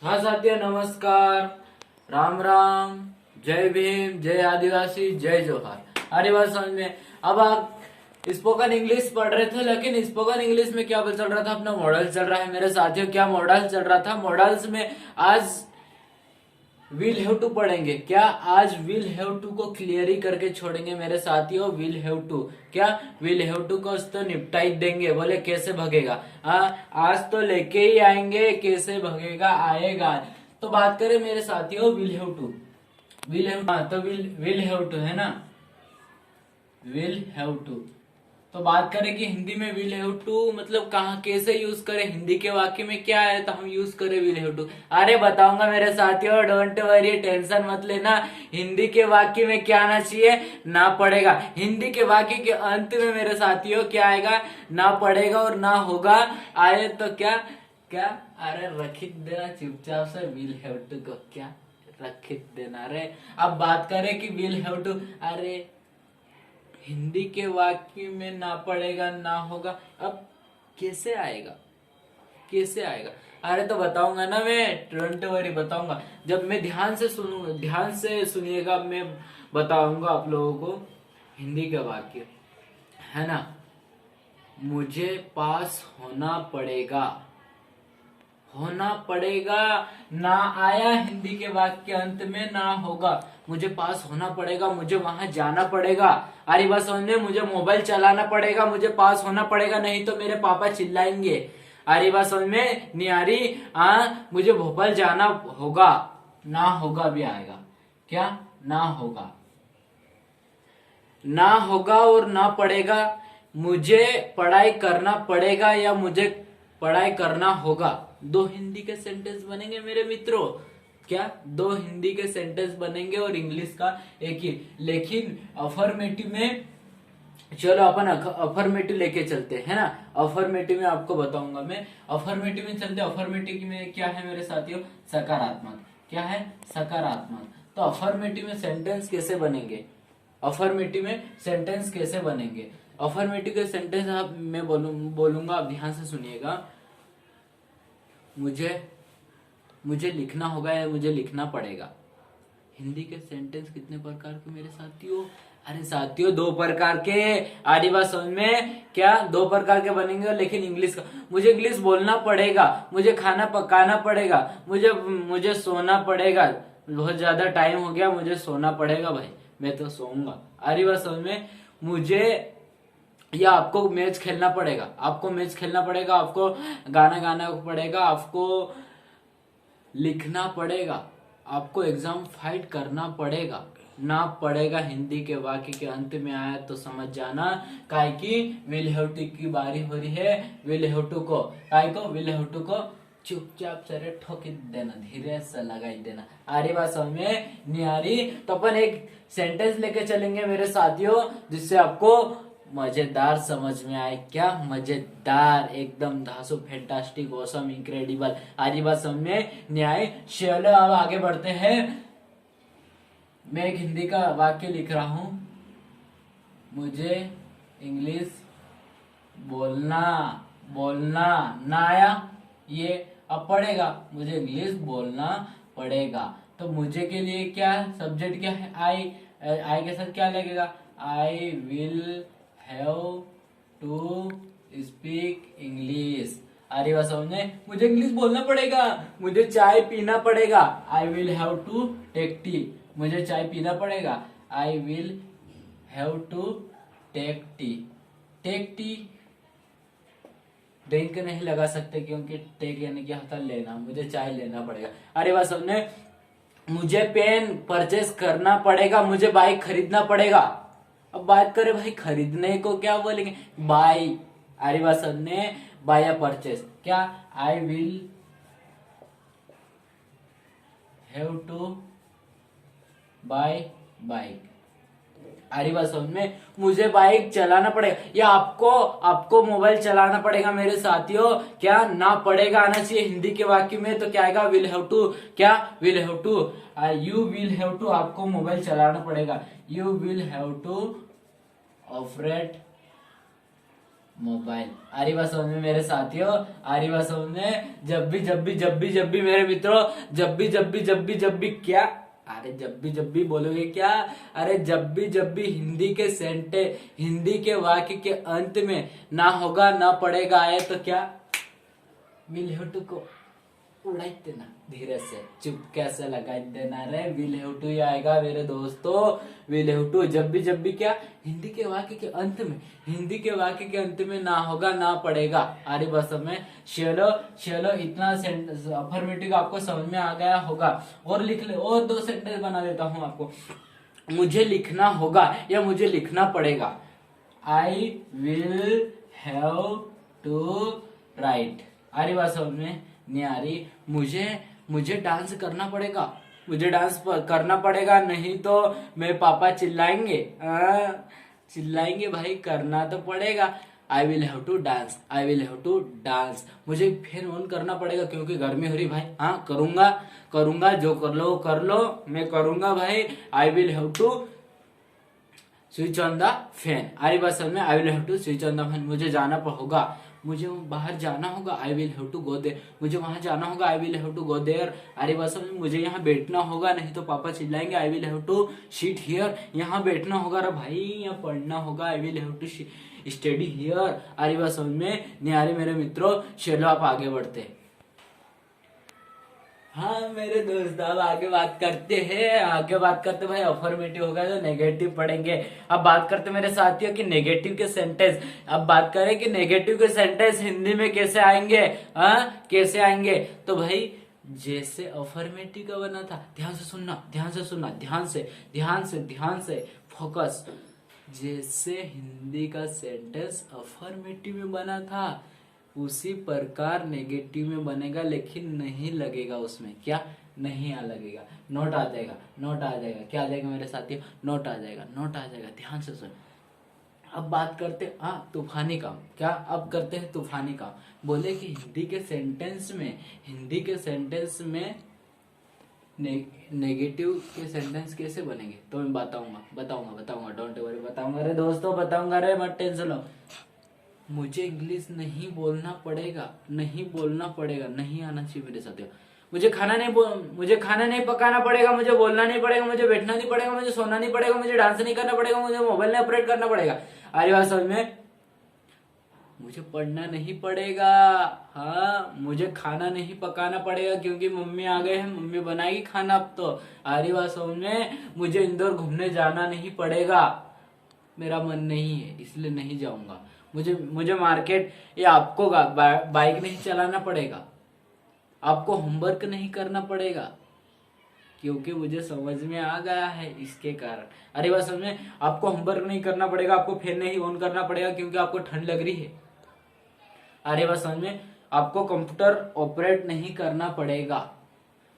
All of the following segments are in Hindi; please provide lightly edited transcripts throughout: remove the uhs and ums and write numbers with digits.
हाँ साथियों, नमस्कार, राम राम, जय भीम, जय आदिवासी, जय जोहार। अरे बात समझ में। अब आप स्पोकन इंग्लिश पढ़ रहे थे, लेकिन स्पोकन इंग्लिश में क्या चल रहा था? अपना मॉडल चल रहा है मेरे साथियों। क्या मॉडल चल रहा था? मॉडल्स में आज विल हैव टू पढ़ेंगे। क्या आज विल हैव टू को क्लियर ही करके छोड़ेंगे मेरे साथियों? विल हैव टू, क्या विल हैव टू को तो निपटा ही देंगे। बोले कैसे भगेगा? आज तो लेके ही आएंगे, कैसे भगेगा आएगा। तो बात करें मेरे साथियों will have to. Will have, हाँ तो विल हैव टू है ना, विल हैव टू। तो बात करें कि हिंदी में विल हैव टू मतलब कहाँ कैसे यूज करें, हिंदी के वाक्य में क्या है तो हम यूज करें विल हैव टू। अरे बताऊंगा मेरे साथियों, डोंट वरी, टेंशन मत लेना। हिंदी के वाक्य में क्या आना चाहिए? ना पड़ेगा। हिंदी के वाक्य के अंत में मेरे साथियों क्या आएगा? ना पड़ेगा और ना होगा आए तो क्या क्या अरे रख देना चुपचाप से विल हैव टू को, क्या रख देना रे। अब बात करें कि विल हैव टू, अरे हिंदी के वाक्य में ना पड़ेगा ना होगा, अब कैसे आएगा? कैसे आएगा? अरे तो बताऊंगा ना मैं, डोंट वरी बताऊंगा। जब मैं ध्यान से सुनूंगा, ध्यान से सुनिएगा, मैं बताऊंगा आप लोगों को हिंदी का वाक्य, है ना। मुझे पास होना पड़ेगा, होना पड़ेगा, ना आया हिंदी के वाक्य अंत में, ना होगा। मुझे पास होना पड़ेगा, मुझे वहां जाना पड़ेगा। अरे बात समझ में, मुझे मोबाइल चलाना पड़ेगा, मुझे पास होना पड़ेगा, नहीं तो मेरे पापा चिल्लाएंगे। अरे बात समझ में नहीं आ रही? मुझे भोपाल जाना होगा, ना होगा भी आएगा। क्या? ना होगा, ना होगा और ना पड़ेगा। मुझे पढ़ाई करना पड़ेगा या मुझे पढ़ाई करना होगा। दो हिंदी के सेंटेंस बनेंगे मेरे मित्रों। क्या? दो हिंदी के सेंटेंस बनेंगे और इंग्लिश का एक ही। लेकिन अफर्मेटिव में, चलो अपन अफर्मेटिव लेके चलते हैं ना। अफर्मेटिव में आपको बताऊंगा मैं। अफर्मेटिव में चलते। अफर्मेटिव में क्या है मेरे साथियों? सकारात्मक। क्या है? सकारात्मक। तो अफर्मेटिव में सेंटेंस कैसे बनेंगे? अफर्मेटिव में सेंटेंस कैसे बनेंगे? अफर्मेटिव के सेंटेंस आप मैं बोलूंगा, आप ध्यान से सुनिएगा। मुझे लिखना होगा या मुझे लिखना पड़ेगा। हिंदी के सेंटेंस कितने प्रकार के मेरे साथियों? अरे साथियों, दो प्रकार के। आरी बात समझ में? क्या? दो प्रकार के बनेंगे। लेकिन इंग्लिश का, मुझे इंग्लिश बोलना पड़ेगा, मुझे खाना पकाना पड़ेगा, मुझे सोना पड़ेगा। बहुत ज्यादा टाइम हो गया, मुझे सोना पड़ेगा भाई, मैं तो सोऊंगा। आरी बात समझ में? मुझे या आपको मैच खेलना पड़ेगा, आपको मैच खेलना पड़ेगा, आपको गाना गाना पड़ेगा, आपको लिखना पड़ेगा, आपको एग्जाम फाइट करना पड़ेगा। ना पड़ेगा हिंदी के वाक्य के अंत में आया तो समझ जाना काय की विल हैव टू की बारी हो रही है। विल हैव टू को, काय को? विल हैव टू को चुपचाप से ठोक देना, धीरे से लगाई देना। आ रही बात समझ में? नहीं आ रही तो अपन एक सेंटेंस लेके चलेंगे मेरे साथियों, जिससे आपको मजेदार समझ में आए। क्या? मजेदार, एकदम धांसू, फैंटास्टिक, ऑसम, इनक्रेडिबल। आज बात समझ में नहीं आए? चलो अब आगे बढ़ते हैं। मैं एक हिंदी का वाक्य लिख रहा हूं। मुझे इंग्लिश बोलना बोलना ना आया, ये अब पड़ेगा। मुझे इंग्लिश बोलना पड़ेगा। तो मुझे के लिए क्या सब्जेक्ट क्या है? आई। आई के साथ क्या लगेगा? I will have to speak English. अरे बात समझे? मुझे इंग्लिश बोलना पड़ेगा, मुझे चाय पीना पड़ेगा। I will have to take tea. मुझे चाय पीना पड़ेगा। I will have to take tea. Take tea drink नहीं लगा सकते, क्योंकि टेक यानी क्या होता है? लेना। मुझे चाय लेना पड़ेगा। अरे बात समझे? मुझे पेन परचेस करना पड़ेगा, मुझे बाइक खरीदना पड़ेगा। अब बात करें भाई खरीदने को, क्या बोलेंगे? बाय। अरे बात समझने? बाय या परचेस। क्या? I will have to buy bike. अरे बात समझ में? मुझे बाइक चलाना पड़ेगा या आपको मोबाइल चलाना पड़ेगा मेरे साथियों। क्या? ना पड़ेगा आना चाहिए हिंदी के वाक्य में, तो क्या आएगा? Will have to. क्या? Will have to. You will have to, आपको मोबाइल चलाना पड़ेगा। You will have to operate mobile. आ रही बात समझ में मेरे साथियों, आ रही बात समझ में? जब भी मेरे मित्रों, जब भी क्या, अरे जब भी बोलोगे क्या? अरे जब भी हिंदी के हिंदी के वाक्य के अंत में ना होगा ना पड़ेगा आए तो क्या? विल हैव टू को उड़ाई देना, धीरे से चुप कैसे लगा देना रे। विल हैव टू ही आएगा मेरे दोस्तों, विल हैव टू। जब भी क्या? हिंदी के वाक्य के अंत में, हिंदी के वाक्य के अंत में ना होगा ना पड़ेगा। आरी बस में चलो चलो, इतना अफर्मेटिव आपको समझ में आ गया होगा। और लिख ले, और 2 सेंटेंस बना देता हूं आपको। मुझे लिखना होगा या मुझे लिखना पड़ेगा। I will have to write. आ रही बात समझ में? नहीं आ रही? मुझे डांस करना पड़ेगा, मुझे डांस करना पड़ेगा, नहीं तो मेरे पापा चिल्लाएंगे। चिल्लाएंगे भाई, करना तो पड़ेगा। I will have to dance, I will have to dance. मुझे फैन ऑन करना पड़ेगा क्योंकि गर्मी हो रही भाई। हाँ करूंगा करूंगा, जो कर लो मैं करूंगा भाई। I will have to switch on the fan. आई बस में I will have to switch on the fan. मुझे जाना होगा, मुझे बाहर जाना होगा। I will have to go there. मुझे वहां जाना होगा। I will have to go there. अरे बस में मुझे यहाँ बैठना होगा, नहीं तो पापा चिल्लाएंगे। I will have to sit here. यहाँ बैठना होगा रे भाई, यहाँ पढ़ना होगा। I will have to study here. अरे बस में नहीं आ रही मेरे मित्रों? चलो आप आगे बढ़ते हैं। हाँ मेरे दोस्त, अब आगे बात करते हैं, आगे बात करते भाई। अफर्मेटिव होगा तो नेगेटिव पढ़ेंगे। अब बात करते मेरे साथियों कि नेगेटिव के सेंटेंस। अब बात करें कि नेगेटिव के सेंटेंस हिंदी में कैसे आएंगे। कैसे आएंगे? तो भाई जैसे अफर्मेटिव का बना था, ध्यान से सुनना, ध्यान से सुनना, ध्यान से फोकस। जैसे हिंदी का सेंटेंस अफर्मेटिव में बना था, उसी प्रकार नेगेटिव में बनेगा, लेकिन नहीं लगेगा उसमें। क्या नहीं लगेगा? नोट आ जाएगा, नोट आ जाएगा। क्या आ जाएगा मेरे साथियों? नोट आ जाएगा, नोट आ जाएगा। ध्यान से सुन। अब बात करते तूफानी काम। क्या अब करते हैं तूफानी काम। बोले कि हिंदी के सेंटेंस में नेगेटिव के सेंटेंस कैसे बनेंगे, तो मैं बताऊंगा। डोंट वरी, बताऊंगा रे दोस्तों, बताऊंगा रे, मत टेंशन लो। मुझे इंग्लिश नहीं बोलना पड़ेगा, नहीं आना चाहिए मेरे साथियों। मुझे खाना नहीं पकाना पड़ेगा, मुझे बोलना नहीं पड़ेगा, मुझे बैठना नहीं पड़ेगा, मुझे सोना नहीं पड़ेगा, मुझे डांस नहीं करना पड़ेगा, मुझे मोबाइल नहीं ऑपरेट करना पड़ेगा। अरे बात समझ में? मुझे पढ़ना नहीं पड़ेगा। हाँ, मुझे खाना नहीं पकाना पड़ेगा क्योंकि मम्मी आ गए हैं, मम्मी बनाएगी खाना अब तो। अरे बात समझ में? मुझे इंदौर घूमने जाना नहीं पड़ेगा, मेरा मन नहीं है इसलिए नहीं जाऊंगा। मुझे मार्केट या आपको बाइक नहीं चलाना पड़ेगा, आपको होमवर्क नहीं करना पड़ेगा क्योंकि मुझे समझ में आ गया है इसके कारण। अरे बात समझ में? आपको होमवर्क नहीं करना पड़ेगा, आपको फैन नहीं ऑन करना पड़ेगा क्योंकि आपको ठंड लग रही है। अरे बात समझ में? आपको कंप्यूटर ऑपरेट नहीं करना पड़ेगा।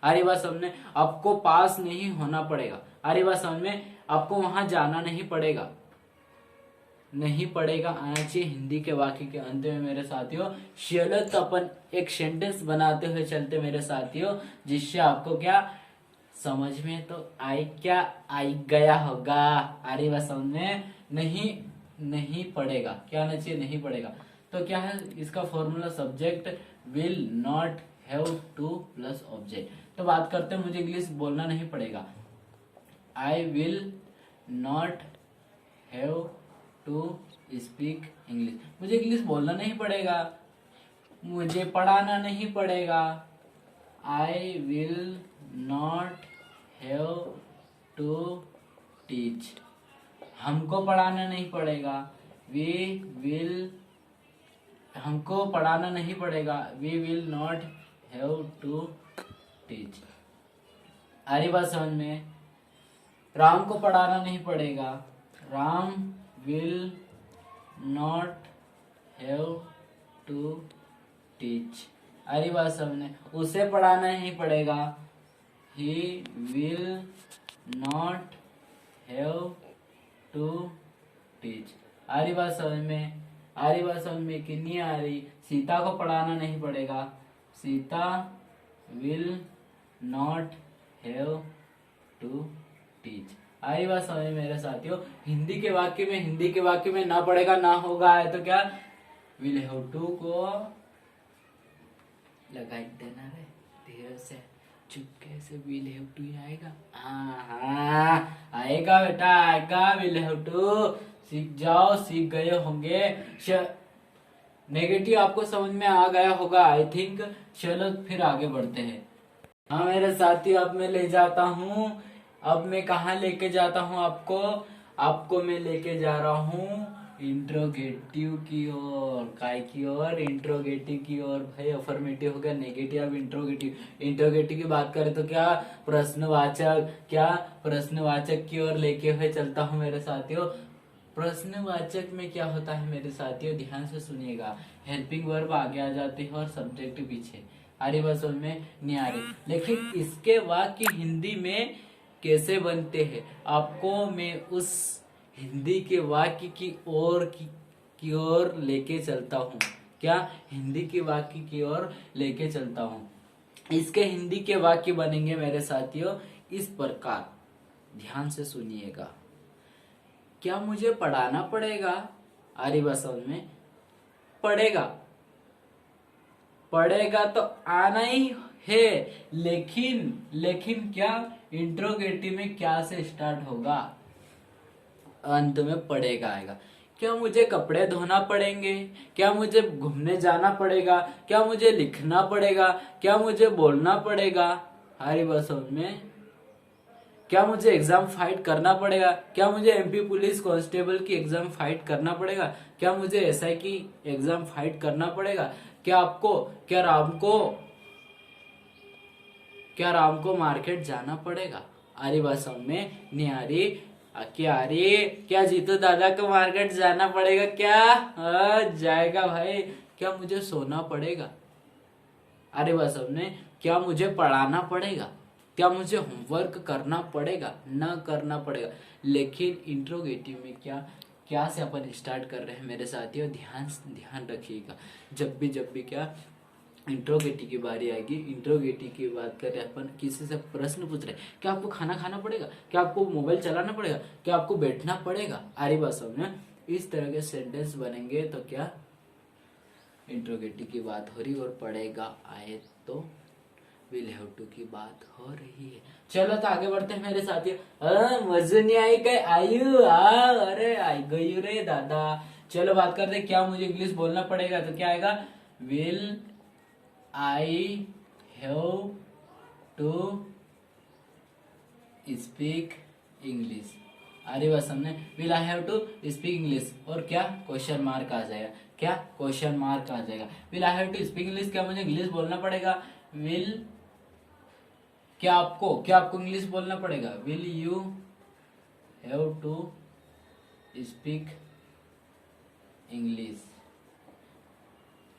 अरे बात समझ में? आपको पास नहीं होना पड़ेगा। अरे बात समझ में? आपको वहां जाना नहीं पड़ेगा, आना चाहिए हिंदी के वाक्य के अंत में मेरे साथियों। चलो तो अपन एक सेंटेंस बनाते हुए चलते मेरे साथियों, जिससे आपको क्या समझ में तो आई गया होगा। अरे बस समझ में? नहीं पड़ेगा। क्या आना चाहिए? नहीं पड़ेगा। तो क्या है इसका formula? Subject will not have to plus object. तो बात करते हैं, मुझे इंग्लिश बोलना नहीं पड़ेगा। I will not have to speak English. मुझे इंग्लिश बोलना नहीं पड़ेगा, मुझे पढ़ाना नहीं पड़ेगा। I will not have to teach. हमको पढ़ाना नहीं पड़ेगा, हमको पढ़ाना नहीं पड़ेगा। We will not have to teach. आ रही बात समझ में? राम को पढ़ाना नहीं पड़ेगा, Ram will not have to teach. अरे बात समझने? उसे पढ़ाना नहीं पड़ेगा, he will not have to teach. अरे बात समझ में? अरे बात समझ में कि नहीं आ रही? सीता को पढ़ाना नहीं पड़ेगा, Sita will not have to teach. आई बात समझ मेरे साथियों? हिंदी के वाक्य में ना पड़ेगा ना होगा है तो क्या विल हैव टू को लगा देना रे धीरे से, चुपके से। विल हैव टू आएगा, हाँ आएगा बेटा आएगा। विल हैव टू सीख जाओ, सीख गए होंगे। नेगेटिव आपको समझ में आ गया होगा आई थिंक। चलो फिर आगे बढ़ते हैं। हाँ मेरे साथी, अब मैं ले जाता हूँ। अब मैं कहाँ लेके जाता हूँ आपको मैं लेके जा रहा हूँ इंट्रोगेटिव की ओर। काय की ओर? इंट्रोगेटिव की ओर। भाई अफर्मेटिव हो गया, नेगेटिव। अब इंट्रोगेटिव की बात करें तो क्या प्रश्नवाचक की ओर लेके हुए चलता हूँ मेरे साथियों। प्रश्नवाचक में क्या होता है मेरे साथियों, ध्यान से सुनिएगा। हेल्पिंग वर्ब आगे आ जाती है और सब्जेक्ट पीछे। आरी बात समझ में नहीं आ रही, लेकिन इसके वाक्य हिंदी में कैसे बनते हैं आपको मैं उस हिंदी के वाक्य की ओर लेके चलता हूँ। क्या? हिंदी के वाक्य की ओर लेके चलता हूँ। इसके हिंदी के वाक्य बनेंगे मेरे साथियों इस प्रकार, ध्यान से सुनिएगा। क्या मुझे पढ़ाना पड़ेगा? आरी बात समझ में? पढ़ेगा तो आना ही है, लेकिन क्या इंट्रोगेटिव में क्या से स्टार्ट होगा? अंत में पड़ेगा आएगा। क्या मुझे कपड़े धोना पड़ेंगे? क्या मुझे घूमने जाना पड़ेगा? क्या मुझे लिखना पड़ेगा? क्या मुझे बोलना पड़ेगा? हमारी बात समझ में? क्या मुझे एग्जाम फाइट करना पड़ेगा? क्या मुझे एमपी पुलिस कांस्टेबल की एग्जाम फाइट करना पड़ेगा? क्या मुझे एसआई की एग्जाम फाइट करना पड़ेगा? क्या राम को मार्केट जाना पड़ेगा? आ रही बात समझ में? नहीं आ रही? क्या जीतू दादा को मार्केट जाना पड़ेगा? क्या जाएगा भाई। क्या मुझे सोना पड़ेगा? अरे बस सबने, क्या मुझे पढ़ाना पड़ेगा? क्या मुझे होमवर्क करना पड़ेगा? न करना पड़ेगा। लेकिन इंट्रोगेटिव में क्या से अपन स्टार्ट कर रहे हैं मेरे साथियों, ध्यान रखिएगा। जब भी क्या इंट्रोगेटिव की बारी आएगी, इंट्रोगेटिव की बात करें अपन, किसी से प्रश्न पूछ रहे, क्या आपको खाना खाना पड़ेगा? क्या आपको मोबाइल चलाना पड़ेगा? क्या आपको बैठना पड़ेगा? आरी बात समझ, इस तरह के सेंटेंस बनेंगे तो क्या इंट्रोगेटिव की बात हो रही और पड़ेगा आए तो विल हैव टू की बात हो रही है। चलो तो आगे बढ़ते हैं मेरे साथियों। मजे नहीं आई कहीं आयु अरे आई गई रे दादा। चलो बात करते हैं, क्या मुझे इंग्लिश बोलना पड़ेगा? तो क्या आएगा? Will I have to speak English. अरे बस हमने will I have to speak English और क्या क्वेश्चन मार्क आ जाएगा। क्या क्वेश्चन मार्क आ जाएगा? Will I have to speak English, क्या मुझे इंग्लिश बोलना पड़ेगा? विल क्या आपको इंग्लिश बोलना पड़ेगा? Will you have to speak English,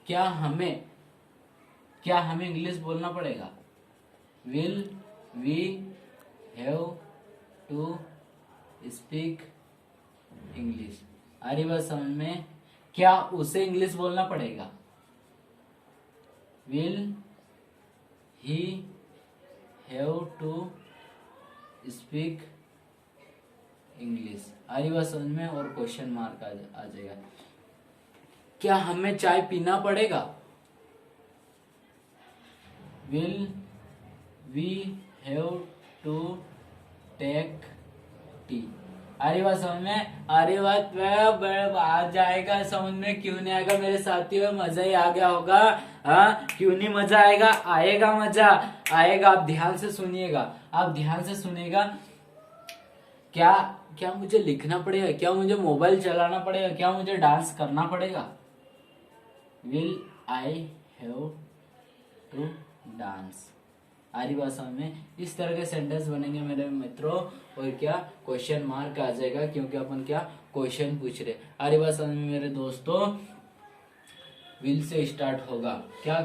क्या हमें इंग्लिश बोलना पड़ेगा? Will we have to speak English. आ रही बात समझ में? क्या उसे इंग्लिश बोलना पड़ेगा? Will he have to speak English. आ रही बात समझ में? और क्वेश्चन मार्क आ जाएगा। क्या हमें चाय पीना पड़ेगा? Will we have to take tea. अरे बात समझ में? अरे बात आ जाएगा समझ में? क्यों नहीं आएगा मेरे साथियों? मजा ही आ गया होगा। हाँ क्यों नहीं मजा आएगा? आएगा मजा आएगा। आप ध्यान से सुनिएगा। क्या मुझे लिखना पड़ेगा? क्या मुझे मोबाइल चलाना पड़ेगा? क्या मुझे डांस करना पड़ेगा? Will I have to dance. आरी बात समझ में? इस तरह के सेंटेंस बनेंगे मेरे मित्रों और क्या क्वेश्चन मार्क आ जाएगा क्योंकि अपन क्या क्वेश्चन पूछ रहे। आरी बात समझ में मेरे दोस्तों? विल से स्टार्ट होगा क्या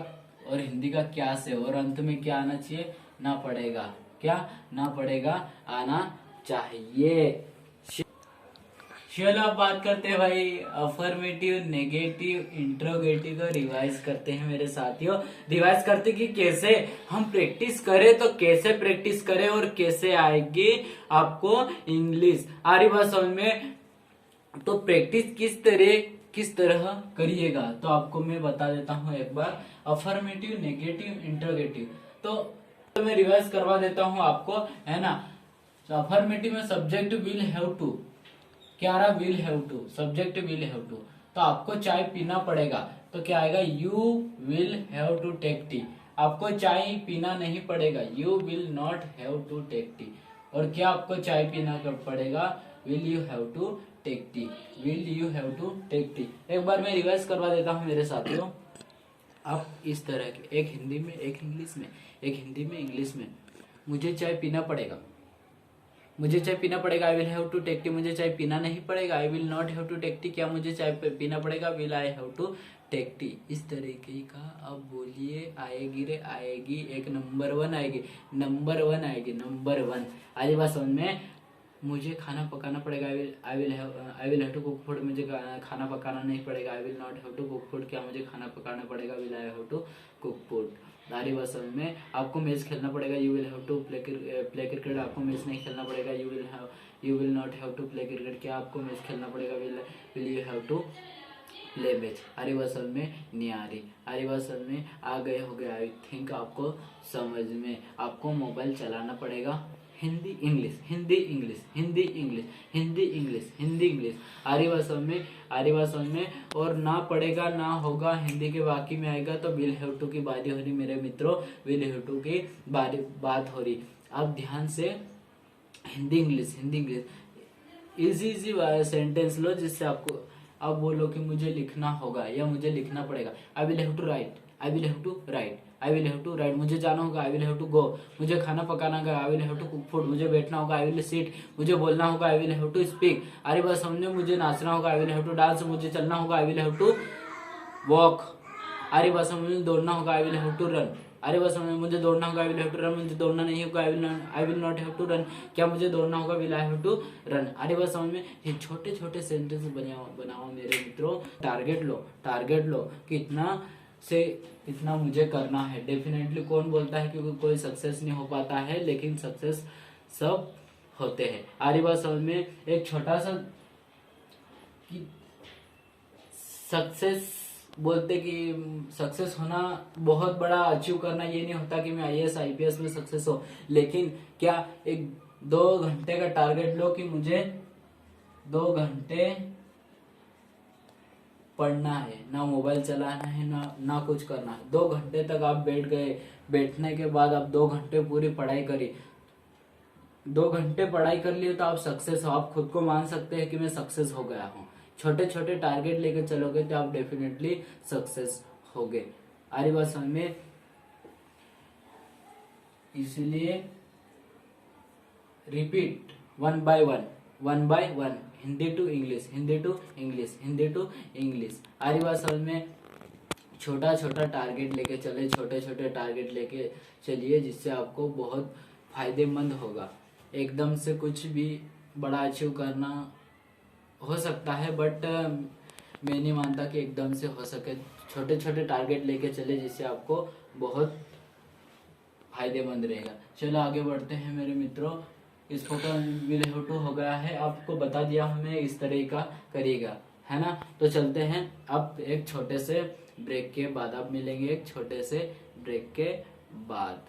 और हिंदी का क्या से, और अंत में क्या आना चाहिए? ना पड़ेगा। क्या ना पड़ेगा आना चाहिए। चलो अब बात करते हैं भाई अफर्मेटिव, नेगेटिव, इंट्रोगेटिव को रिवाइज करते हैं मेरे साथियों। रिवाइज करते कि कैसे हम प्रैक्टिस करें, तो कैसे प्रैक्टिस करें और कैसे आएगी आपको इंग्लिश। आ रही बात समझ में? तो प्रैक्टिस किस तरह किस तरह करिएगा तो आपको मैं बता देता हूँ एक बार। Affirmative, negative, interrogative. तो मैं रिवाइज करवा देता हूँ आपको, है ना। तो अफर्मेटिव में सब्जेक्ट विल हैव टू, क्या रहा, will have to, subject will have to. तो आपको चाय पीना पड़ेगा, तो क्या आएगा, you will have to take tea. आपको चाय पीना नहीं पड़ेगा, you will not have to take tea. और क्या आपको चाय पीना पड़ेगा, will you have to take tea, will you have to take tea. एक बार मैं रिवाइज करवा देता हूँ मेरे साथियों। आप इस तरह के, एक हिंदी में, एक इंग्लिश में, एक हिंदी में, इंग्लिश में। मुझे चाय पीना पड़ेगा, मुझे चाय पीना पड़ेगा, I will have to take tea. मुझे चाय पीना नहीं पड़ेगा, I will not have to take tea. क्या मुझे चाय पीना पड़ेगा, will I have to take tea. इस तरीके का अब बोलिए, आएगी रे आएगी, एक नंबर 1 आएगी, नंबर 1 आएगी, नंबर 1। आज बात समझ में। मुझे खाना पकाना पड़ेगा, I will have to cook food. मुझे खाना पकाना नहीं पड़ेगा, I will not have to cook food. क्या मुझे खाना पकाना पड़ेगा, will I have to cook food. सारी बात समझ में। आपको मैच खेलना पड़ेगा, you will have to play cricket. आपको मैच नहीं खेलना पड़ेगा, you will not have to play cricket. क्या आपको मैच खेलना पड़ेगा, will you have to play match. आरी बात समझ में, नहीं आ रही, आरी बात समझ में आ गए हो गया आई थिंक आपको समझ में। आपको मोबाइल चलाना पड़ेगा, Hindi English, Hindi English, Hindi English, Hindi English, Hindi English. आरी बात समझ में, आरी बात समझ में। और ना पड़ेगा, ना होगा, हिंदी के बाकी में आएगा तो विल हैव टू की बारी हो रही मेरे मित्रों, विल हैव टू की बात हो रही। आप ध्यान से Hindi English, Hindi English easy sentence लो, जिससे आपको आप बोलो कि मुझे लिखना होगा या मुझे लिखना पड़ेगा। I will have to write, I will have to write, I will have to write. मुझे जाना होगा, I will have to go. मुझे खाना पकाना होगा, I will have to cook food. मुझे बैठना होगा, आई विल सिट। मुझे बोलना होगा, I will have to speak. अरे बस समझे। मुझे नाचना होगा, I will have to dance. मुझे चलना होगा, I will have to walk. अरे बस मुझे दौड़ना होगा, I will have to run. अरे बस मुझे दौड़ना होगा, I will have to run. मुझे दौड़ना नहीं होगा, I will not have to run. क्या मुझे दौड़ना होगा, will I have to run. अरे बस समझ में। ये छोटे छोटे सेंटेंस बनाओ मेरे मित्रों। टारगेट लो, टारगेट लो कि इतना से इतना मुझे करना है। डेफिनेटली कौन बोलता है कि कोई सक्सेस नहीं हो पाता है, लेकिन सक्सेस सब होते हैं। आरी बात समझ में। एक छोटा सा सक्सेस बोलते कि सक्सेस होना बहुत बड़ा अचीव करना, ये नहीं होता कि मैं आईएएस आईपीएस में सक्सेस हो। लेकिन क्या एक 2 घंटे का टारगेट लो कि मुझे 2 घंटे पढ़ना है, ना मोबाइल चलाना है, ना कुछ करना है। 2 घंटे तक आप बैठ गए, बैठने के बाद आप 2 घंटे पूरी पढ़ाई करी, 2 घंटे पढ़ाई कर लिए तो आप सक्सेस हो। आप खुद को मान सकते हैं कि मैं सक्सेस हो गया हूँ। छोटे छोटे टारगेट लेकर चलोगे तो आप डेफिनेटली सक्सेस होगे। आरी बात समझ में। इसलिए repeat 1 by 1, 1 by 1, Hindi to English, Hindi to English, Hindi to English. आरी बात समझ में। छोटा छोटा टारगेट लेके चले, छोटे छोटे टारगेट लेके चलिए, जिससे आपको बहुत फायदेमंद होगा। एकदम से कुछ भी बड़ा अचीव करना हो सकता है, बट मैं नहीं मानता कि एकदम से हो सके। छोटे छोटे टारगेट लेके चले, जिससे आपको बहुत फायदेमंद रहेगा। चलो आगे बढ़ते हैं मेरे मित्रों। इसको विल हैव टू हो गया है, आपको बता दिया हमें इस तरह का करिएगा, है ना। तो चलते हैं अब एक छोटे से ब्रेक के बाद। आप मिलेंगे एक छोटे से ब्रेक के बाद।